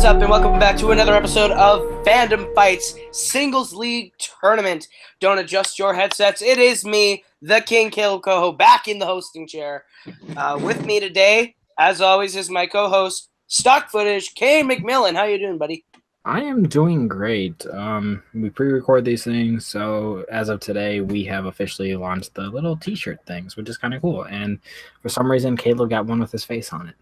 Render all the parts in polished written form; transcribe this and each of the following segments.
is up, and welcome back to another episode of Fandom Fights Singles League Tournament. Don't adjust your headsets. It is me, the King Caleb Coho, back in the hosting chair. With me today, as always, is my co-host, Stock Footage, Kane McMillan. How you doing, buddy? I am doing great. We pre-record these things, so as of today, we have officially launched the little t-shirt things, which is kind of cool. And for some reason, Caleb got one with his face on it.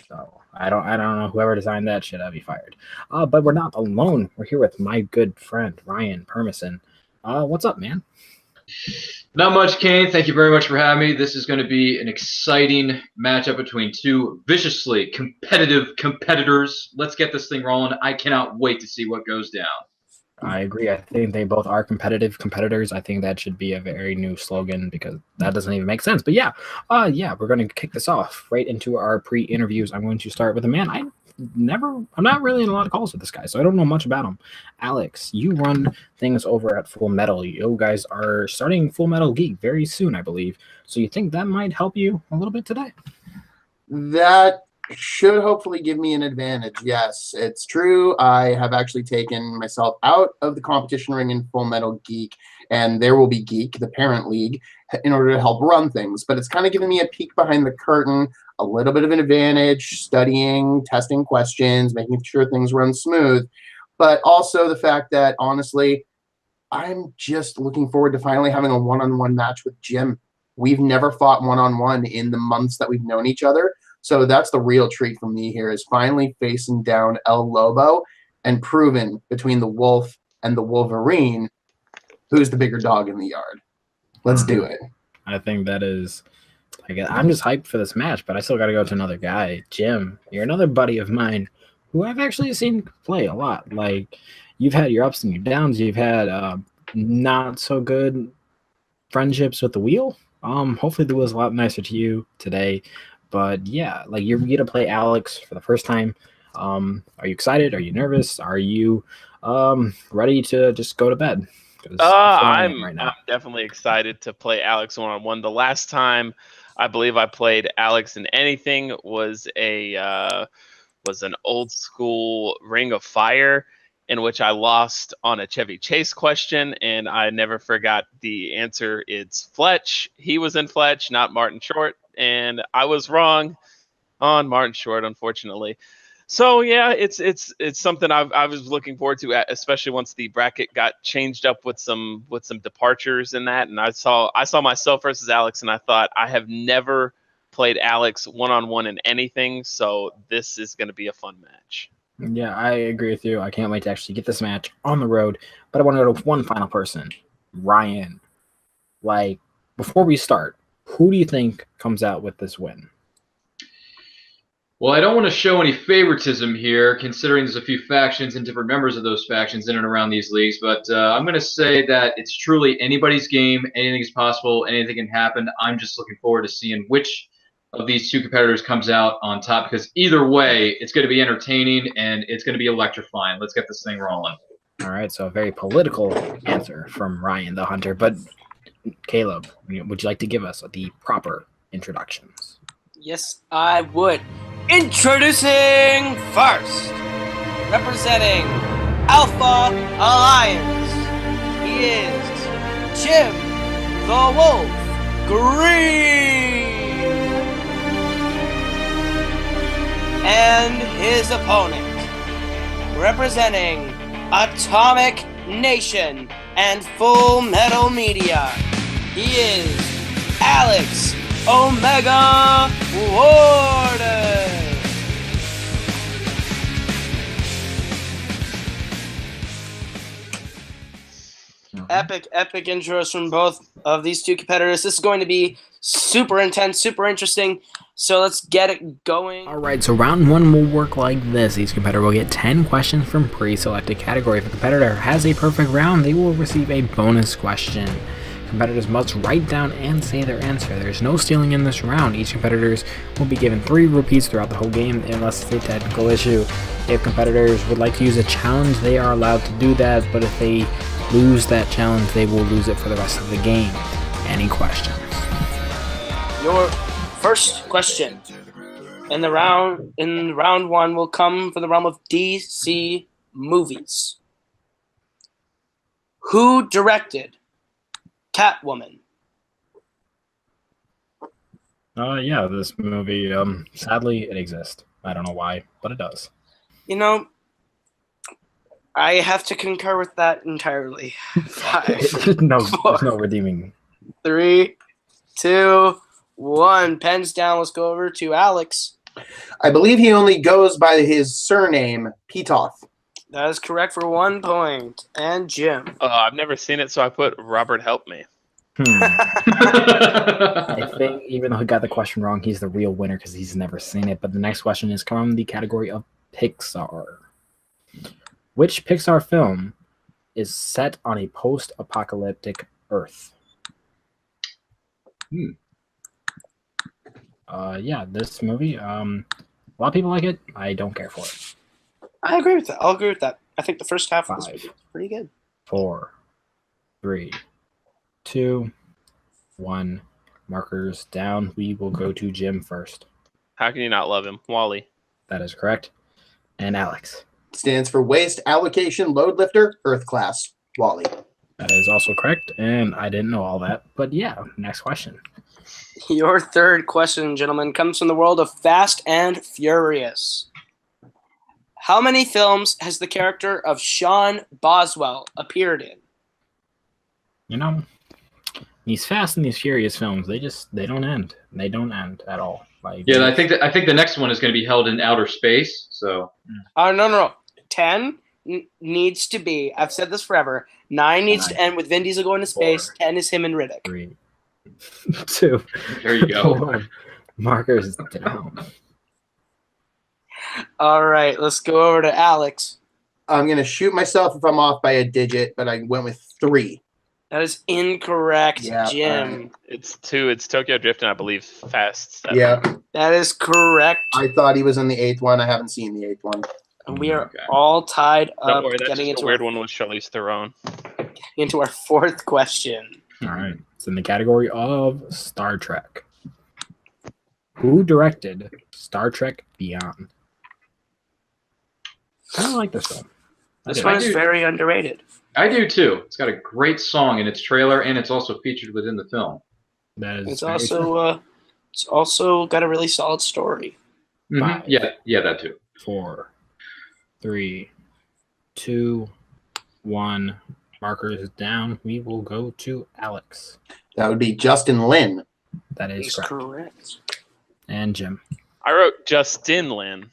So I don't know whoever designed that shit. I'd be fired. But we're not alone. We're here with my good friend Ryan Permison. What's up, man? Not much, Kane. Thank you very much for having me. This is going to be an exciting matchup between two viciously competitive competitors. Let's get this thing rolling. I cannot wait to see what goes down. I agree. I think they both are competitive competitors. I think that should be a very new slogan because that doesn't even make sense. But yeah, we're going to kick this off right into our pre-interviews. I'm going to start with a man I'm not really in a lot of calls with this guy, so I don't know much about him. Alex, you run things over at Full Metal. You guys are starting Full Metal Geek very soon, I believe. So you think that might help you a little bit today? That should hopefully give me an advantage. Yes, it's true. I have actually taken myself out of the competition ring in Full Metal Geek, and there will be Geek, the parent league, in order to help run things. But it's kind of giving me a peek behind the curtain, a little bit of an advantage, studying, testing questions, making sure things run smooth. But also the fact that, honestly, I'm just looking forward to finally having a one-on-one match with Jim. We've never fought one-on-one in the months that we've known each other. So that's the real treat for me here, is finally facing down El Lobo and proving between the Wolf and the Wolverine who's the bigger dog in the yard. Let's do it. I think that is... I'm just hyped for this match, but I still got to go to another guy. Jim, you're another buddy of mine who I've actually seen play a lot. Like, you've had your ups and your downs. You've had not so good friendships with the wheel. Hopefully the wheel's a lot nicer to you today. But yeah, like, you're going to play Alex for the first time. Are you excited? Are you nervous? Are you ready to just go to bed? I'm definitely excited to play Alex one-on-one. The last time I believe I played Alex in anything was an old school Ring of Fire, in which I lost on a Chevy Chase question, and I never forgot the answer. It's Fletch. He was in Fletch, not Martin Short, and I was wrong on Martin Short, unfortunately. So yeah, it's something I was looking forward to, especially once the bracket got changed up with some departures in that, and I saw myself versus Alex, and I thought, I have never played Alex one-on-one in anything, so this is going to be a fun match. Yeah, I agree with you. I can't wait to actually get this match on the road, but I want to go to one final person, Ryan. Like, before we start, who do you think comes out with this win? Well, I don't want to show any favoritism here, considering there's a few factions and different members of those factions in and around these leagues, but I'm going to say that it's truly anybody's game. Anything is possible. Anything can happen. I'm just looking forward to seeing which of these two competitors comes out on top, because either way, it's going to be entertaining and it's going to be electrifying. Let's get this thing rolling. All right, so a very political answer from Ryan the Hunter, but Caleb, would you like to give us the proper introductions? Yes, I would. Introducing first, representing Alpha Alliance, he is Jim the Wolf Green. And his opponent, representing Atomic Nation and Full Metal Media, he is Alex Omega Worden. Epic intros from both of these two competitors. This is going to be super intense, super interesting. So let's get it going. All right, so round one will work like this. Each competitor will get 10 questions from pre-selected category. If a competitor has a perfect round, they will receive a bonus question. Competitors must write down and say their answer. There's no stealing in this round. Each competitor will be given 3 repeats throughout the whole game unless it's a technical issue. If competitors would like to use a challenge, they are allowed to do that, but if they lose that challenge, they will lose it for the rest of the game. Any questions? Your first question. In round one will come from the realm of DC movies. Who directed Catwoman? Yeah, this movie, sadly, it exists. I don't know why, but it does. You know, I have to concur with that entirely. 5, There's no redeeming. 3, 2, 1. Pens down. Let's go over to Alex. I believe he only goes by his surname, Petoth. That is correct for 1 point. And Jim. I've never seen it, so I put Robert Help Me. I think even though he got the question wrong, he's the real winner because he's never seen it. But the next question is from the category of Pixar. Which Pixar film is set on a post-apocalyptic Earth? Yeah, this movie, a lot of people like it. I don't care for it. I agree with that. I'll agree with that. I think the first half was 5, pretty good. 4, 3, 2, 1. Markers down. We will go to Jim first. How can you not love him? Wally. That is correct. And Alex. Stands for Waste Allocation Load Lifter, Earth Class, Wally. That is also correct. And I didn't know all that. But yeah, next question. Your third question, gentlemen, comes from the world of Fast and Furious. How many films has the character of Sean Boswell appeared in? You know, these Fast and these Furious films, they don't end. They don't end at all. Like, Yeah, I think the next one is going to be held in outer space. So No. 10 needs to be, I've said this forever, 9 needs to end with Vin Diesel going to space, 4, 10 is him and Riddick. 3, 2, there you go. 1. Markers down. All right, let's go over to Alex. I'm going to shoot myself if I'm off by a digit, but I went with 3. That is incorrect, Yeah, Jim. It's 2. It's Tokyo Drift and I believe Fast 7. Yeah, That is correct. I thought he was in the 8th one. I haven't seen the 8th one. And we are Okay. all tied Don't up, worry, that's getting just a weird one with Charlize Theron. into our fourth question. All right. It's in the category of Star Trek. Who directed Star Trek Beyond? I don't like this film. This one is very underrated. I do too. It's got a great song in its trailer, and it's also featured within the film. That is It's very also it's also got a really solid story. Mhm. 5, Yeah, that too. 4, 3, 2, 1. Markers down. We will go to Alex. That would be Justin Lin. That is He's correct. correct. And Jim. I wrote Justin Lin.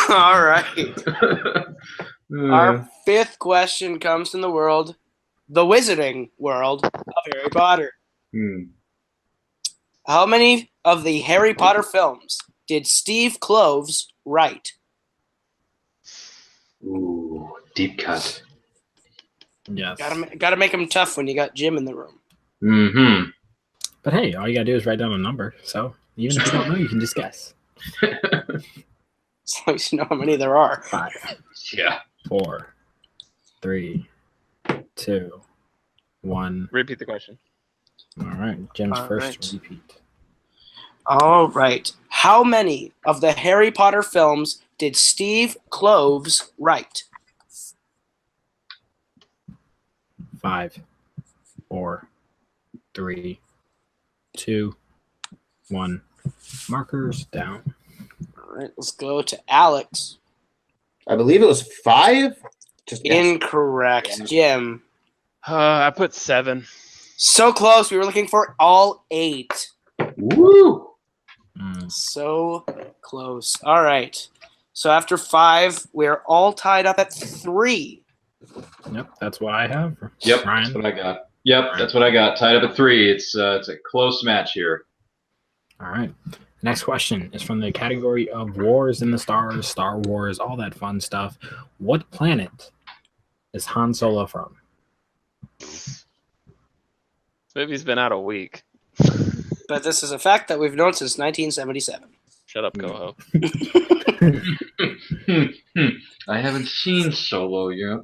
All right. Our fifth question comes from the wizarding world of Harry Potter. How many of the Harry Potter films did Steve Kloves write? Ooh, deep cut. Yes. Gotta make them tough when you got Jim in the room. Mm-hmm. But hey, all you gotta do is write down a number. So even if you don't know, you can just guess. As long as you know how many there are. 5, Yeah. 4, 3, 2, 1. Repeat the question. All right. Jim's All first right. repeat. All right. How many of the Harry Potter films did Steve Kloves write? 5, 4, 3, 2, 1. Markers down. All right, let's go to Alex. I believe it was 5. Just guess. Incorrect. Jim. I put 7. So close. We were looking for all 8. Woo! So close. All right. So after 5, we're all tied up at 3. Yep, that's what I have. Yep, Ryan. that's what I got. Yep, that's what I got. Tied up at 3. It's a close match here. All right. Next question is from the category of Wars in the Stars, Star Wars, all that fun stuff. What planet is Han Solo from? This movie's been out a week. But this is a fact that we've known since 1977. Shut up, Coho. I haven't seen Solo yet.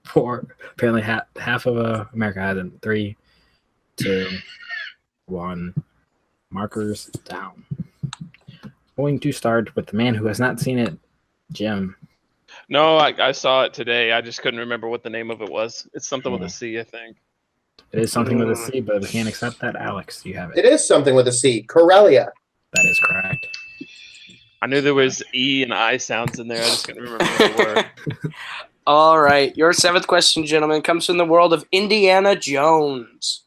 4. Apparently, half of America has it. 3, 2, 1. Markers down. Going to start with the man who has not seen it, Jim. No, I saw it today. I just couldn't remember what the name of it was. It's something with a C, I think. It is something with a C, but we can't accept that. Alex, you have it. It is something with a C. Corellia. That is correct. I knew there was E and I sounds in there. I just couldn't remember what they were. All right. Your 7th question, gentlemen, comes from the world of Indiana Jones.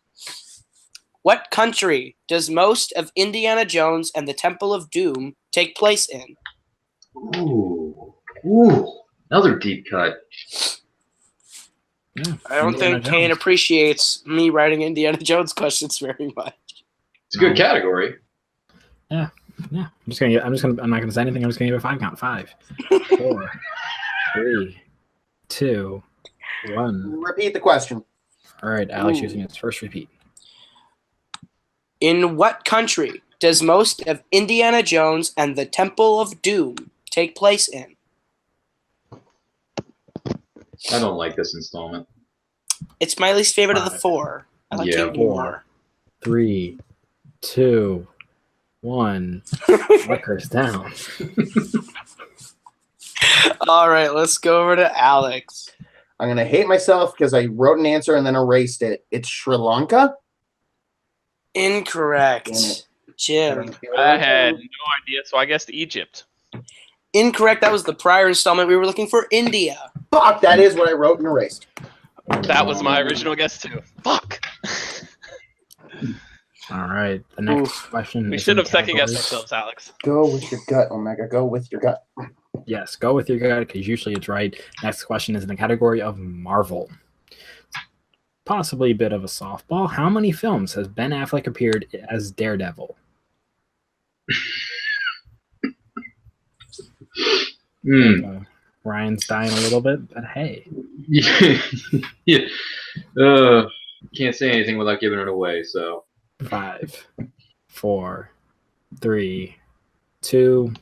What country does most of Indiana Jones and the Temple of Doom take place in? Ooh, another deep cut. Yeah, I don't think Kane appreciates me writing Indiana Jones questions very much. It's a good category. Yeah. I'm not gonna say anything. I'm just gonna give it a 5 count. 5, 4, 3, 2, 1. Repeat the question. All right, Alex using his first repeat. In what country does most of Indiana Jones and the Temple of Doom take place in? I don't like this installment. It's my least favorite of the 5. 4. I like Yeah. it more. 3, 2, 1. Markers down. All right, let's go over to Alex. I'm going to hate myself because I wrote an answer and then erased it. It's Sri Lanka? Incorrect. Damn it. Jim. I had no idea, so I guessed Egypt. Incorrect. That was the prior installment. We were looking for India. Fuck, that is what I wrote and erased. That was my original guess, too. Fuck. All right, the next question. We is should in have second-guessed categories. ourselves, Alex. Go with your gut, Omega. Go with your gut. Yes, go with your gut because usually it's right. Next question is in the category of Marvel. Possibly a bit of a softball. How many films has Ben Affleck appeared as Daredevil? Ryan's dying a little bit, but hey. Yeah. Can't say anything without giving it away, so. 5, 4, 3, 2,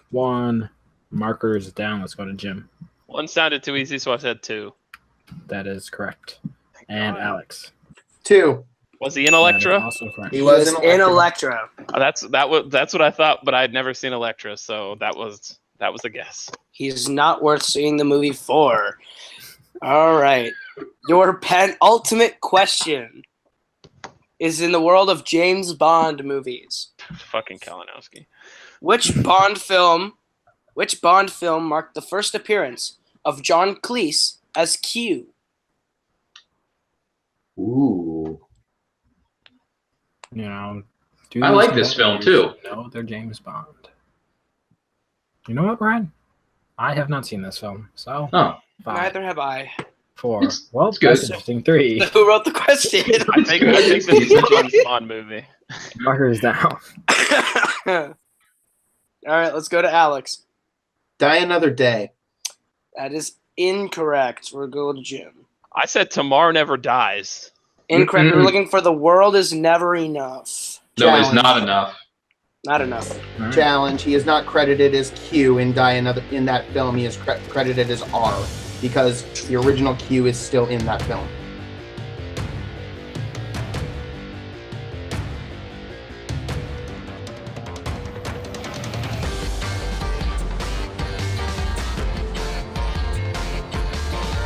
1. Markers down. Let's go to Jim. 1 sounded too easy, so I said 2. That is correct. And Alex. 2. Was he in That is Elektra? also correct. He was In Electra. That's what I thought, but I'd never seen Elektra, so that was a guess. He's not worth seeing the movie for. All right. Your penultimate question is in the world of James Bond movies. Fucking Kalinowski. Which Bond film marked the first appearance of John Cleese as Q? Ooh. You know, I like this film, too. No, they're James Bond. You know what, Brian? I have not seen this film, so. Oh. 5, Neither have I. 4. Well, it's good. that's interesting. 3. Who wrote the question? I think this is a James Bond movie. Markers down. All right, let's go to Alex. Die Another Day. That is incorrect. We'll go to Jim. I said Tomorrow Never Dies. Incorrect. We're looking for The World Is Never Enough. No, it's Challenge. not enough. Not enough. All right. Challenge. He is not credited as Q in in that film. He is credited as R because the original Q is still in that film.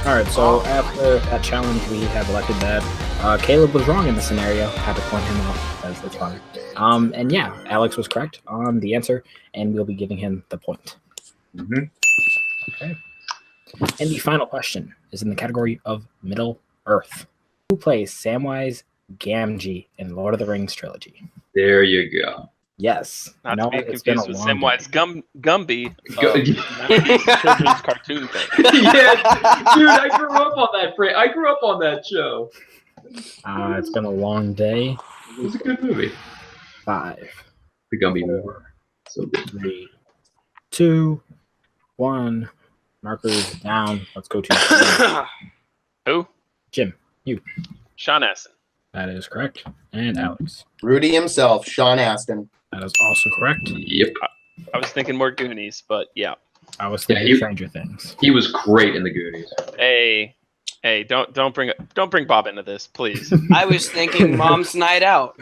All right, so after that challenge, we have elected that Caleb was wrong in the scenario. Had to point him out. That's fine. And yeah, Alex was correct on the answer, and we'll be giving him the point. Mm-hmm. Okay. And the final question is in the category of Middle Earth. Who plays Samwise Gamgee in Lord of the Rings trilogy? There you go. Yes. Not No, to be it's been a confused with long Samwise Gumby. Go- Children's cartoon thing. Yeah, dude, I grew up on that. I grew up on that show. It's been a long day. It was a good movie. 5, The Gumby movie. 4, So good. 3, 2, 1. Markers down. Let's go to Who? Jim. You. Sean Astin. That is correct. And Alex. Rudy himself, Sean Astin. That is also correct. Yep. I was thinking more Goonies, but yeah. I was Yeah, thinking Stranger Things. He was great in the Goonies. Hey, Hey, don't bring Bob into this, please. I was thinking Mom's Night Out.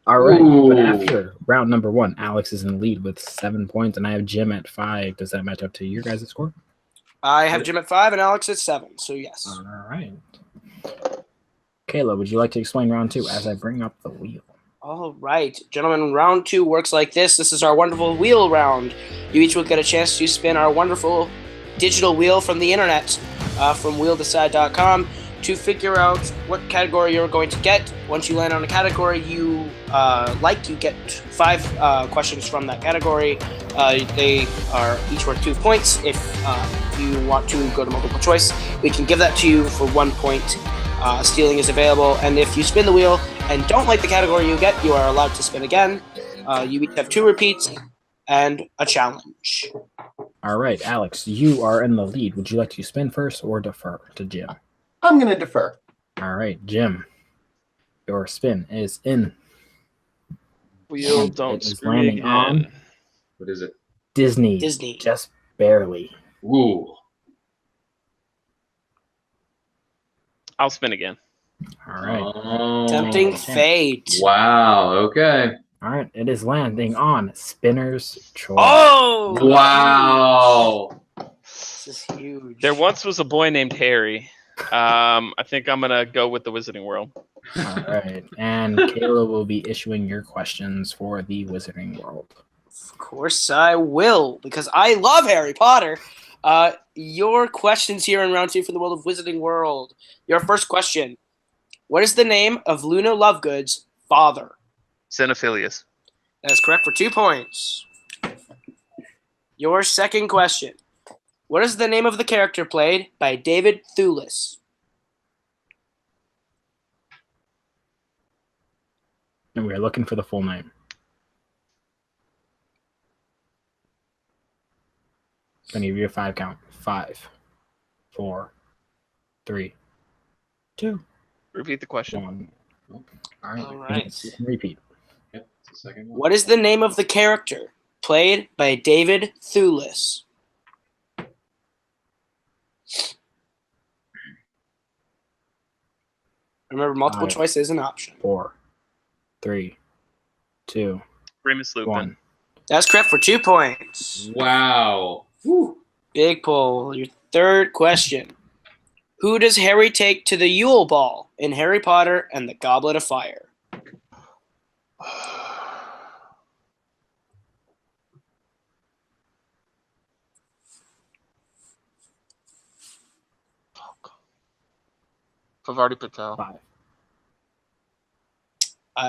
All right, Ooh. but after round number 1, Alex is in the lead with 7 points, and I have Jim at 5. Does that match up to your guys' score? I have Jim at 5 and Alex at 7, so yes. All right. Kayla, would you like to explain round 2 as I bring up the wheel? All right, gentlemen, round 2 works like this. This is our wonderful wheel round. You each will get a chance to spin our wonderful digital wheel from the internet, from wheeldecide.com, to figure out what category you're going to get. Once you land on a category you you get 5 questions from that category. They are each worth 2 points. If you want to go to multiple choice, we can give that to you for 1 point. Stealing is available, and if you spin the wheel and don't like the category you get, you are allowed to spin again. You each have 2 repeats and a challenge. All right, Alex, you are in the lead. Would you like to spin first or defer to Jim? I'm going to defer. All right, Jim, your spin is in. Wheel, And don't it is screw me landing again. on What is it? Disney. Disney. Just barely. Ooh. I'll spin again. All right. Oh. Tempting Okay. fate. Wow. Okay. All right, it is landing on Spinner's Choice. Oh! Wow. This is huge. There once was a boy named Harry. I think I'm gonna go with the Wizarding World. All right, and Kayla will be issuing your questions for the Wizarding World. Of course I will, because I love Harry Potter. Your questions here in round 2 for the World of Wizarding World. Your first question. What is the name of Luna Lovegood's father? Xenophilius. That is correct for 2 points. Your second question. What is the name of the character played by David Thewlis? And we are looking for the full name. I'm going to give you a 5 count. 5, 4, 3, 2, Repeat the question. 1. All right. All right. Yes, repeat. Yep. It's the second one. What is the name of the character played by David Thewlis? Remember, multiple 5, choice is an option. 4, 3, 2, Remus Lupin. 1. That's correct for 2 points. Wow. Whew. Big pull. Your third question. Who does Harry take to the Yule Ball in Harry Potter and the Goblet of Fire? Pavarti Patel. 5.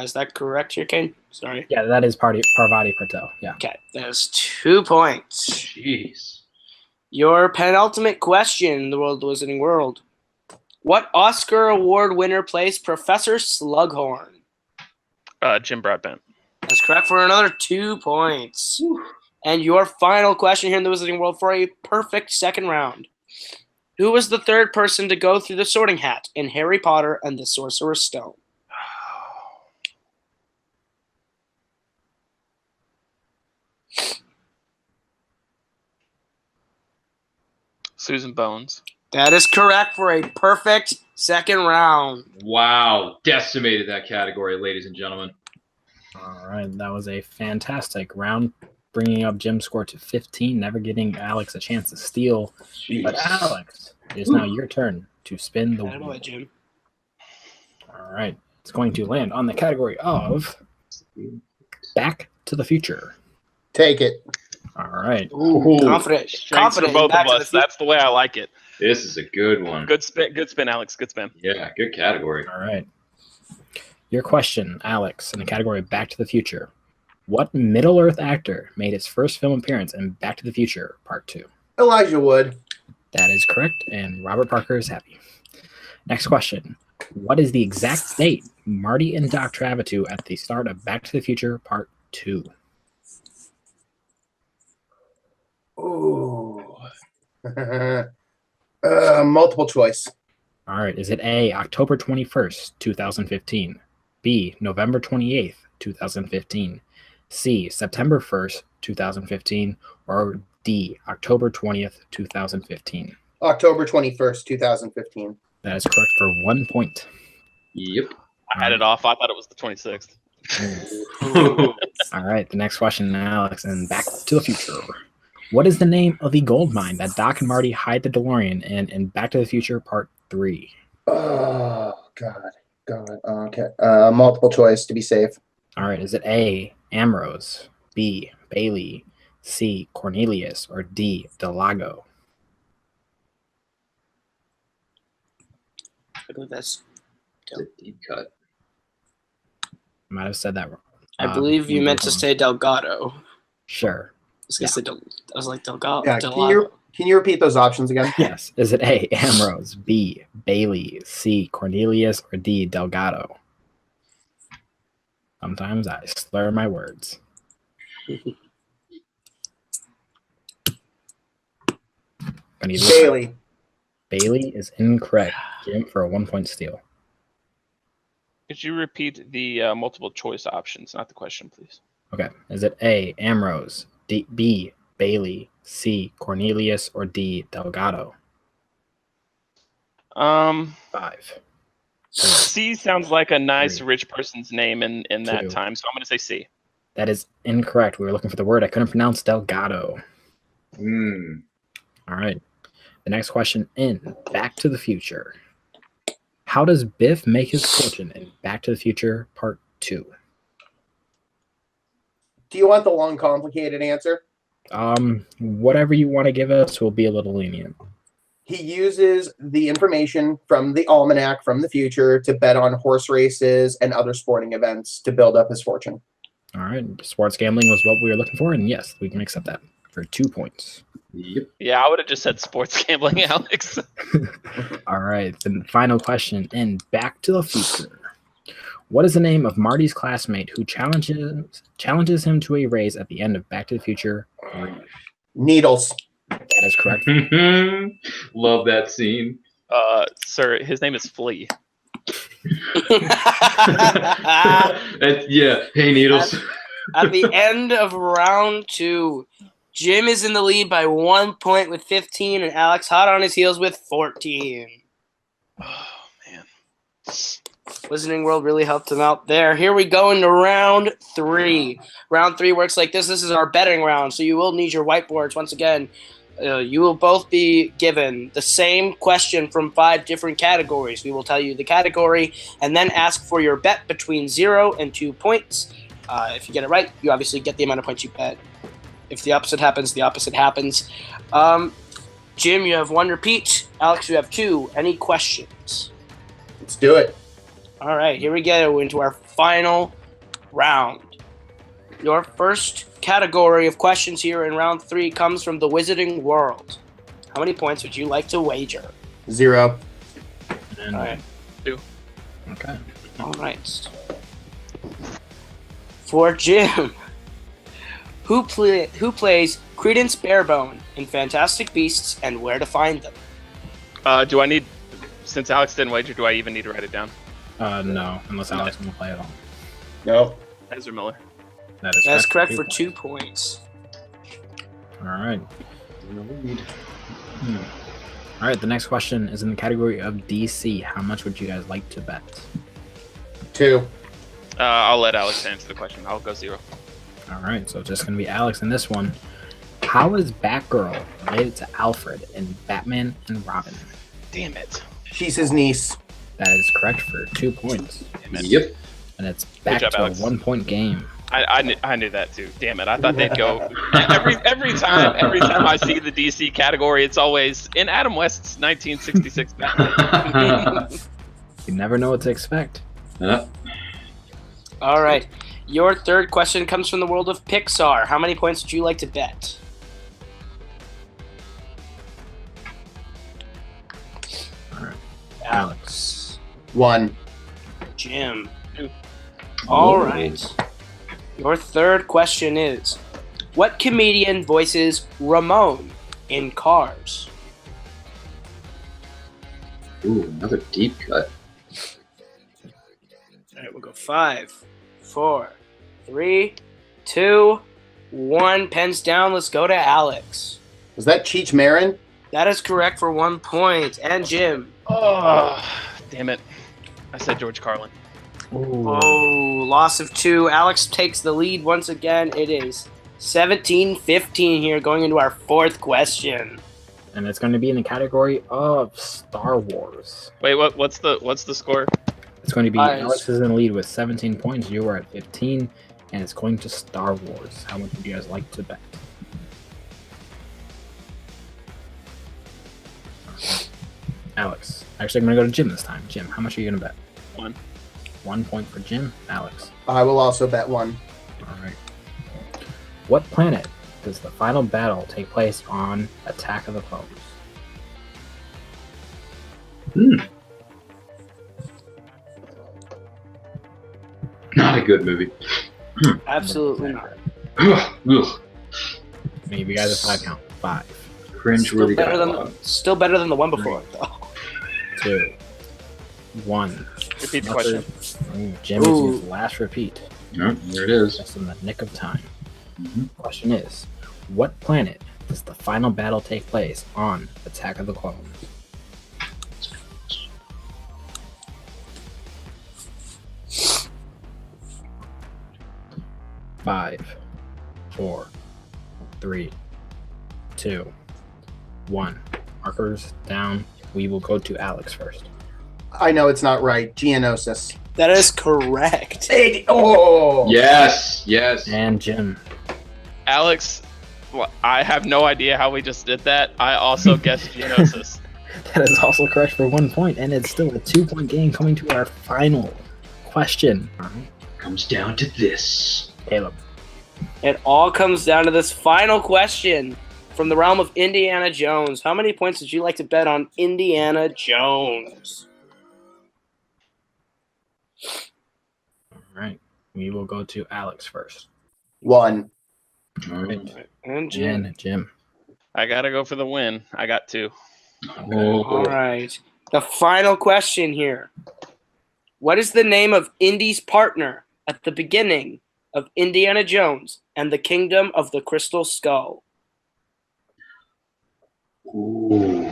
Is that correct here, Kane? Sorry. Yeah, that is Parvati Patel. Yeah. Okay, that's 2 points. Jeez. Your penultimate question in the World of the Wizarding World. What Oscar Award winner plays Professor Slughorn? Jim Broadbent. That's correct for another 2 points. And your final question here in the Wizarding World for a perfect second round. Who was the third person to go through the Sorting Hat in Harry Potter and the Sorcerer's Stone? Susan Bones. That is correct for a perfect second round. Wow. Decimated that category, ladies and gentlemen. All right, that was a fantastic round, bringing up Jim's score to 15, never getting Alex a chance to steal. Jeez. But Alex, it is now your turn to spin the I don't know wheel. what, Jim. All right, it's going to land on the category of Back to the Future. Take it. All right, Ooh. Confident. Strengths Confident for in both Back of to the us. Future. That's the way I like it. This is a good one. Good spin, Alex. Good spin. Yeah, good category. all right. Your question, Alex, in the category Back to the Future. What Middle-earth actor made his first film appearance in Back to the Future Part 2? Elijah Wood. That is correct, and Robert Parker is happy. Next question. What is the exact date Marty and Doc travel to at the start of Back to the Future Part 2? Ooh. Multiple choice. All right. Is it A, October 21st, 2015, B, November 28th, 2015, C, September 1st, 2015, or D, October 20th, 2015? October 21st, 2015. That is correct for 1 point. Yep. I had it off. I thought it was the 26th. All right, the next question, Alex, and Back to the Future. What is the name of the gold mine that Doc and Marty hide the DeLorean in Back to the Future Part 3? Oh, God. Okay. Multiple choice to be safe. All right, is it A, Ambrose, B, Bailey, C, Cornelius, or D, Delago? I believe that's. It's a deep cut. I might have said that wrong. I believe you meant to say Delgado. Sure. I was like Delgado. Yeah, can you repeat those options again? Yes. Is it A, Ambrose, B, Bailey, C, Cornelius, or D, Delgado? Sometimes I slur my words. Bailey. Bailey is incorrect. Jim for a 1 point steal. Could you repeat the multiple choice options, not the question, please? Okay. Is it A, Ambrose, B, Bailey, C, Cornelius, or D, Delgado? 5. C sounds like a nice 3, rich person's name in that 2. time, so I'm going to say C. That is incorrect. We were looking for the word. I couldn't pronounce Delgado. All right. The next question in Back to the Future. How does Biff make his fortune in Back to the Future Part 2? Do you want the long, complicated answer? Whatever you want to give us, we'll be a little lenient. He uses the information from the almanac from the future to bet on horse races and other sporting events to build up his fortune. All right. Sports gambling was what we were looking for, and yes, we can accept that for 2 points. Yep. Yeah, I would have just said sports gambling, Alex. All right. The final question in Back to the Future. What is the name of Marty's classmate who challenges him to a race at the end of Back to the Future 3? Needles. That is correct. Love that scene. Sir, his name is Flea. Yeah. Hey, Needles. At the end of round 2, Jim is in the lead by 1 point with 15, and Alex hot on his heels with 14. Oh, man. Wizarding World really helped him out there. Here we go into round 3. Round 3 works like this. This is our betting round, so you will need your whiteboards once again. You will both be given the same question from 5 different categories. We will tell you the category and then ask for your bet between 0 and 2 points. If you get it right, you obviously get the amount of points you bet. If the opposite happens, the opposite happens. Jim, you have 1 repeat. Alex, you have 2. Any questions? Let's do it. All right, here we go into our final round. Your first category of questions here in round 3 comes from the Wizarding World. How many points would you like to wager? 0. And, All right. 2. Okay. All right. For Jim, who plays Credence Barebone in Fantastic Beasts and Where to Find Them? Do I need, since Alex didn't wager, do I even need to write it down? No, unless Alex will play it all. No. Ezra Miller. That's correct for 2 points. All right. All right, the next question is in the category of DC. How much would you guys like to bet? 2. I'll let Alex answer the question. I'll go 0. All right, so it's just going to be Alex in this one. How is Batgirl related to Alfred in Batman and Robin? Damn it. She's his niece. That is correct for 2 points. Yep. And it's back job, to Alex. a 1 point game. I knew that too. Damn it! I thought they'd go every time I see the DC category. It's always in Adam West's 1966 Batman. You never know what to expect. All right. Your third question comes from the world of Pixar. How many points would you like to bet? All right. Alex. 1. Jim. 2. All right. Your third question is, what comedian voices Ramon in Cars? Ooh, another deep cut. All right, we'll go 5, 4, 3, 2, 1. Pens down. Let's go to Alex. Was that Cheech Marin? That is correct for 1 point. And Jim. Oh, damn it. I said George Carlin. Oh, loss of 2. Alex takes the lead once again. It is 17-15 here, going into our 4th question. And it's going to be in the category of Star Wars. Wait, what's the score? It's going to be Nice. Alex is in the lead with 17 points. You are at 15, and it's going to Star Wars. How much would you guys like to bet? Alex. Actually, I'm going to go to Jim this time. Jim, how much are you going to bet? 1. 1 point for Jim. Alex. I will also bet 1. All right. What planet does the final battle take place on Attack of the Clones? Not a good movie. Absolutely not. Ugh. Maybe you guys a 5 count. 5, Cringe-worthy dialogue. Still better than the one before, though. 2, 1. Repeat the question. Jim is his last repeat. Yep, there it is. Just in the nick of time. Mhm. Question is, what planet does the final battle take place on Attack of the Clones? Five, 4, 3, 2, 1. Markers down. We will go to Alex first. I know it's not right. Geonosis. That is correct. Yes. And Jim. Alex, well, I have no idea how we just did that. I also guessed Geonosis. That is also correct for 1 point, and it's still a 2-point game coming to our final question. Comes down to this. Caleb. It all comes down to this final question from the realm of Indiana Jones. How many points would you like to bet on Indiana Jones? All right. We will go to Alex first. 1. And Jim. And Jim. I gotta go for the win. I got 2. All right. The final question here. What is the name of Indy's partner at the beginning of Indiana Jones and the Kingdom of the Crystal Skull? Ooh.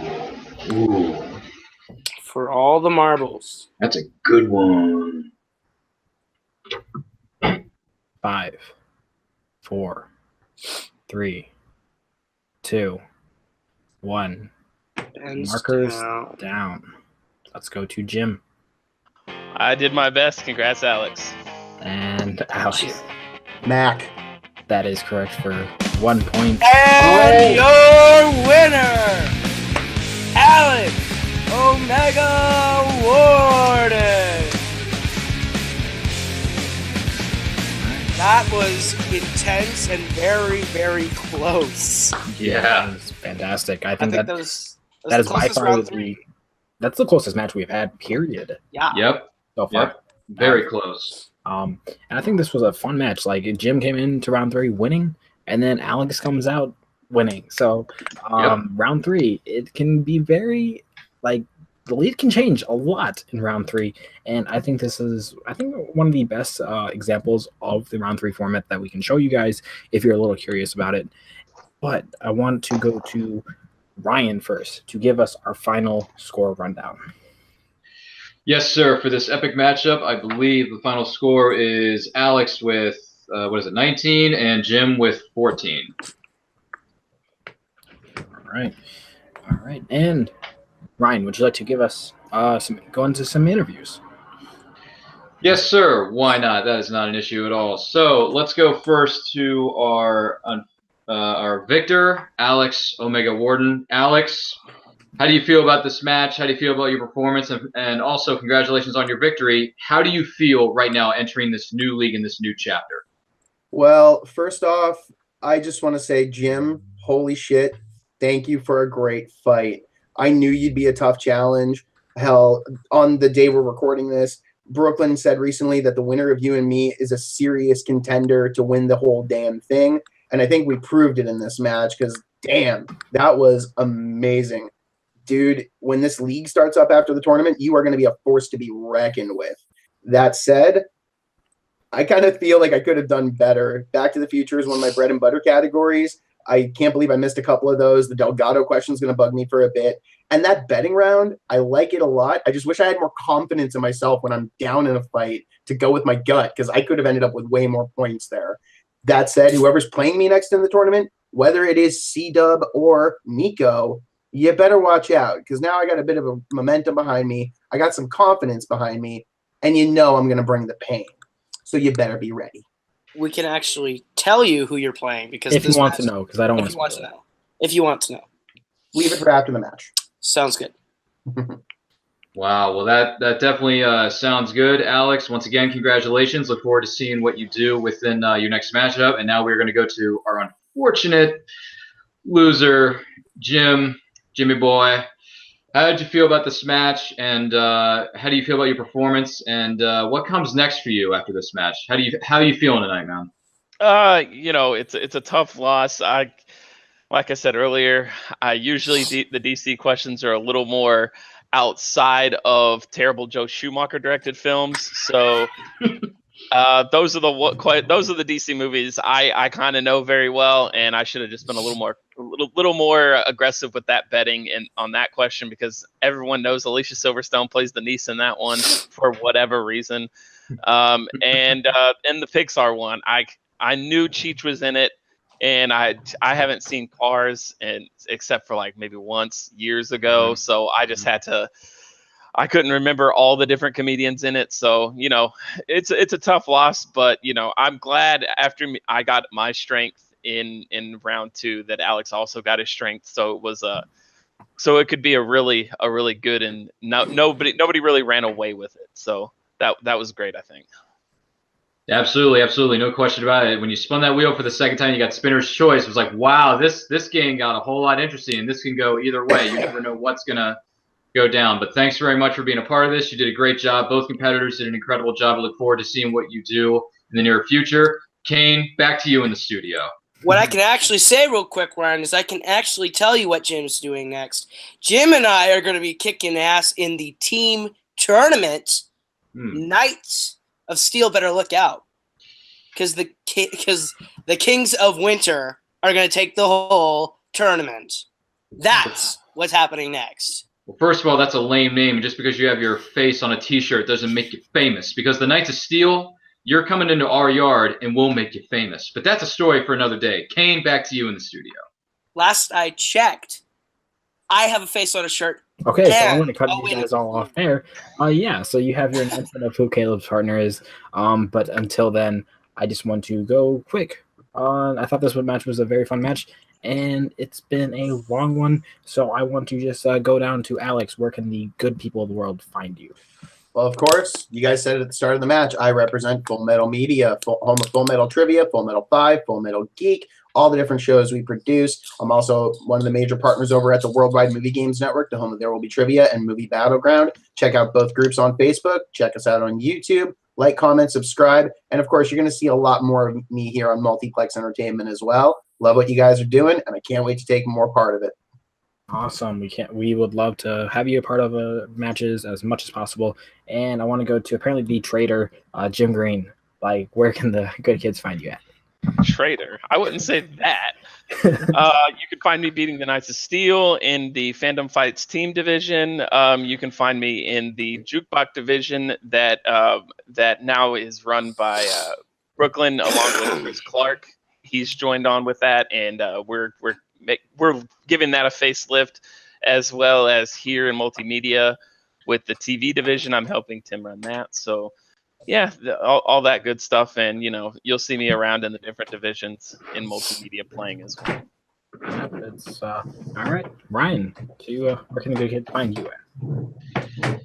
For all the marbles. That's a good one. 5, 4, 3, 2, 1. And Markers down. down. Let's go to Jim I did my best. Congrats, Alex. and Alex. Mac. That is correct for 1 point. And your winner, Alex Omega Worden. That was intense and very, very close. Yeah. That was fantastic. I I think think that was that is the by closest far round the three. that's the closest match we've had, period, Yeah. Yep. so far. Yep. Very close. And I think this was a fun match. Like Jim came into round 3 winning, and then Alex comes out winning. So round 3, it can be very the lead can change a lot in round 3, and I think this is one of the best examples of the round 3 format that we can show you guys if you're a little curious about it. But I want to go to Ryan first to give us our final score rundown. Yes, sir. For this epic matchup, I believe the final score is Alex with 19, and Jim with 14. All right. And Ryan, would you like to give us go into some interviews? Yes, sir. Why not? That is not an issue at all. So let's go first to our victor, Alex Omega Worden. Alex, how do you feel about this match? How do you feel about your performance? And also, congratulations on your victory. How do you feel right now entering this new league in this new chapter? Well, first off, I just want to say, Jim, holy shit, thank you for a great fight. I knew you'd be a tough challenge. Hell, on the day we're recording this, Brooklyn said recently that the winner of you and me is a serious contender to win the whole damn thing. And I think we proved it in this match because, damn, that was amazing. Dude, when this league starts up after the tournament, you are going to be a force to be reckoned with. That said, I kind of feel like I could have done better. Back to the Future is one of my bread and butter categories. I can't believe I missed a couple of those. The Delgado question is going to bug me for a bit. And that betting round, I like it a lot. I just wish I had more confidence in myself when I'm down in a fight to go with my gut, because I could have ended up with way more points there. That said, whoever's playing me next in the tournament, whether it is C-Dub or Nico, you better watch out, because now I got a bit of a momentum behind me. I got some confidence behind me, and you know I'm going to bring the pain. So you better be ready. We can actually tell you who you're playing, because if you want to know, because I don't want to know. If you want to know. Leave it for after the match. Sounds good. Wow, well that definitely sounds good, Alex. Once again, congratulations. Look forward to seeing what you do within your next matchup. And now we're going to go to our unfortunate loser, Jimmy boy. How did you feel about this match, and how do you feel about your performance, and what comes next for you after this match? How are you feeling tonight, man? It's a tough loss. Like I said earlier, usually the DC questions are a little more outside of terrible Joe Schumacher directed films. So those are the DC movies I kind of know very well, and I should have just been a little more aggressive with that betting and on that question, because everyone knows Alicia Silverstone plays the niece in that one for whatever reason. And the Pixar one, I knew Cheech was in it. And I haven't seen Cars except for like maybe once years ago. So I just I couldn't remember all the different comedians in it. So, it's a tough loss, but I'm glad after I got my strength in round 2 that Alex also got his strength. So it was so it could be a really good, and nobody really ran away with it. So that was great, I think. Absolutely, no question about it. When you spun that wheel for the second time, you got spinner's choice. It was like, wow, this game got a whole lot interesting, and this can go either way. You never know what's gonna go down. But thanks very much for being a part of this. You did a great job. Both competitors did an incredible job. I look forward to seeing what you do in the near future. Kane, back to you in the studio. What I can actually say real quick, Ryan, is I can actually tell you what Jim's doing next. Jim and I are going to be kicking ass in the team tournament. Knights of Steel better look out, because the Kings of Winter are going to take the whole tournament. That's what's happening next. Well, first of all, that's a lame name. Just because you have your face on a T-shirt doesn't make you famous. Because the Knights of Steel, you're coming into our yard and we'll make you famous. But that's a story for another day. Kane, back to you in the studio. Last I checked, I have a face on a shirt. Okay, so I'm going to cut you guys all off there. Yeah, so you have your announcement of who Caleb's partner is. But until then, I just want to go quick. I thought this match was a very fun match, and it's been a long one. So I want to just go down to Alex. Where can the good people of the world find you? Well, of course, you guys said it at the start of the match, I represent Full Metal Media, home of Full Metal Trivia, Full Metal 5, Full Metal Geek, all the different shows we produce. I'm also one of the major partners over at the Worldwide Movie Games Network, the home of There Will Be Trivia and Movie Battleground. Check out both groups on Facebook. Check us out on YouTube. Like, comment, subscribe. And, of course, you're going to see a lot more of me here on Multiplex Entertainment as well. Love what you guys are doing, and I can't wait to take more part of it. Awesome. We would love to have you a part of matches as much as possible. And I want to go to apparently the trader, Jim Green. Like, where can the good kids find you at? Trader? I wouldn't say that. You can find me beating the Knights of Steel in the Fandom Fights team division. You can find me in the Jukebox division that now is run by Brooklyn along with Chris Clark. He's joined on with that, and we're giving that a facelift, as well as here in multimedia with the TV division. I'm helping Tim run that. So yeah, all that good stuff. And, you'll see me around in the different divisions in multimedia playing as well. Yeah, it's all right. Ryan, where can the good kid find you at?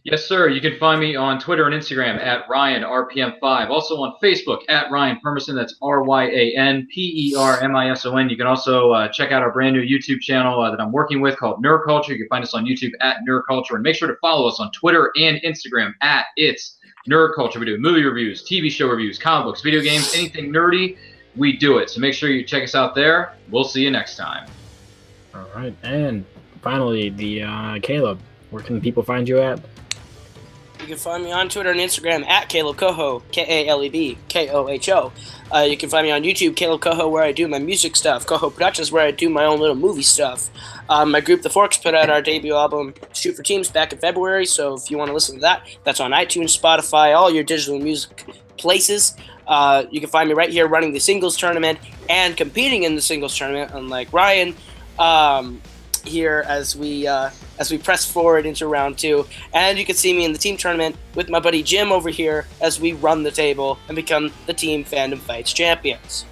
Yes, sir. You can find me on Twitter and Instagram at RyanRPM5. Also on Facebook at Ryan Permison. That's RyanPermison. You can also check out our brand new YouTube channel that I'm working with called Nerd Culture. You can find us on YouTube at Nerd Culture. And make sure to follow us on Twitter and Instagram at It's Nerd Culture. We do movie reviews, TV show reviews, comic books, video games, anything nerdy, we do it. So make sure you check us out there. We'll see you next time. All right. And finally, the Caleb, where can people find you at? You can find me on Twitter and Instagram at Caleb Coho, KalebKoho. You can find me on YouTube, Caleb Coho, where I do my music stuff. Coho Productions, where I do my own little movie stuff. My group, The Forks, put out our debut album, Shoot for Teams, back in February. So if you want to listen to that, that's on iTunes, Spotify, all your digital music places. You can find me right here running the singles tournament and competing in the singles tournament, unlike Ryan. Here as we press forward into round 2, and you can see me in the team tournament with my buddy Jim over here as we run the table and become the Team Fandom Fights champions.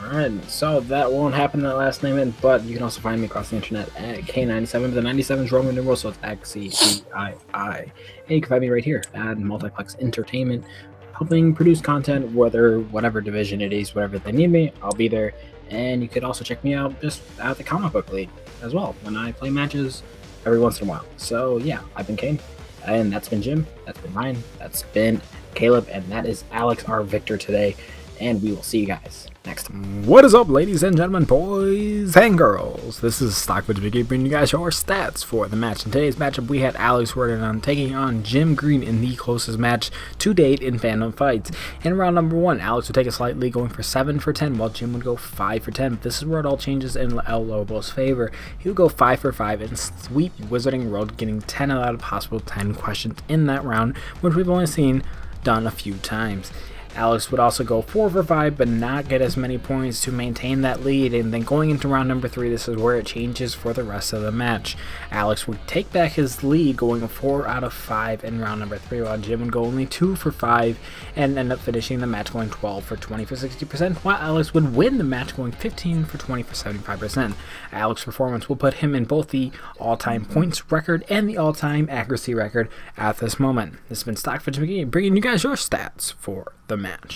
Alright, so that won't happen in that last name, but you can also find me across the internet at K97. The 97 is Roman numeral, so it's XCCII. And you can find me right here at Multiplex Entertainment, helping produce content, whatever division it is, whatever they need me, I'll be there. And you could also check me out just at the Comic Book League as well, when I play matches every once in a while. So yeah, I've been Kane, and that's been Jim, that's been Ryan, that's been Caleb, and that is Alex, our victor today. And we will see you guys next time. What is up, ladies and gentlemen, boys and girls? This is Stockbridge Biggie bringing you guys your stats for the match. In today's matchup, we had Alex Worden taking on Jim Green in the closest match to date in Fandom Fights. In round number 1, Alex would take a slight lead, going for 7 for 10, while Jim would go 5 for 10. This is where it all changes in El Lobo's favor. He would go 5 for 5 and sweep Wizarding World, getting 10 out of possible 10 questions in that round, which we've only seen done a few times. Alex would also go 4 for 5, but not get as many points to maintain that lead, and then going into round number 3, this is where it changes for the rest of the match. Alex would take back his lead, going 4 out of 5 in round number 3, while Jim would go only 2 for 5, and end up finishing the match going 12 for 20 for 60%, while Alex would win the match going 15 for 20 for 75%. Alex's performance will put him in both the all-time points record and the all-time accuracy record at this moment. This has been Stockbridge McGee, bringing you guys your stats for the match.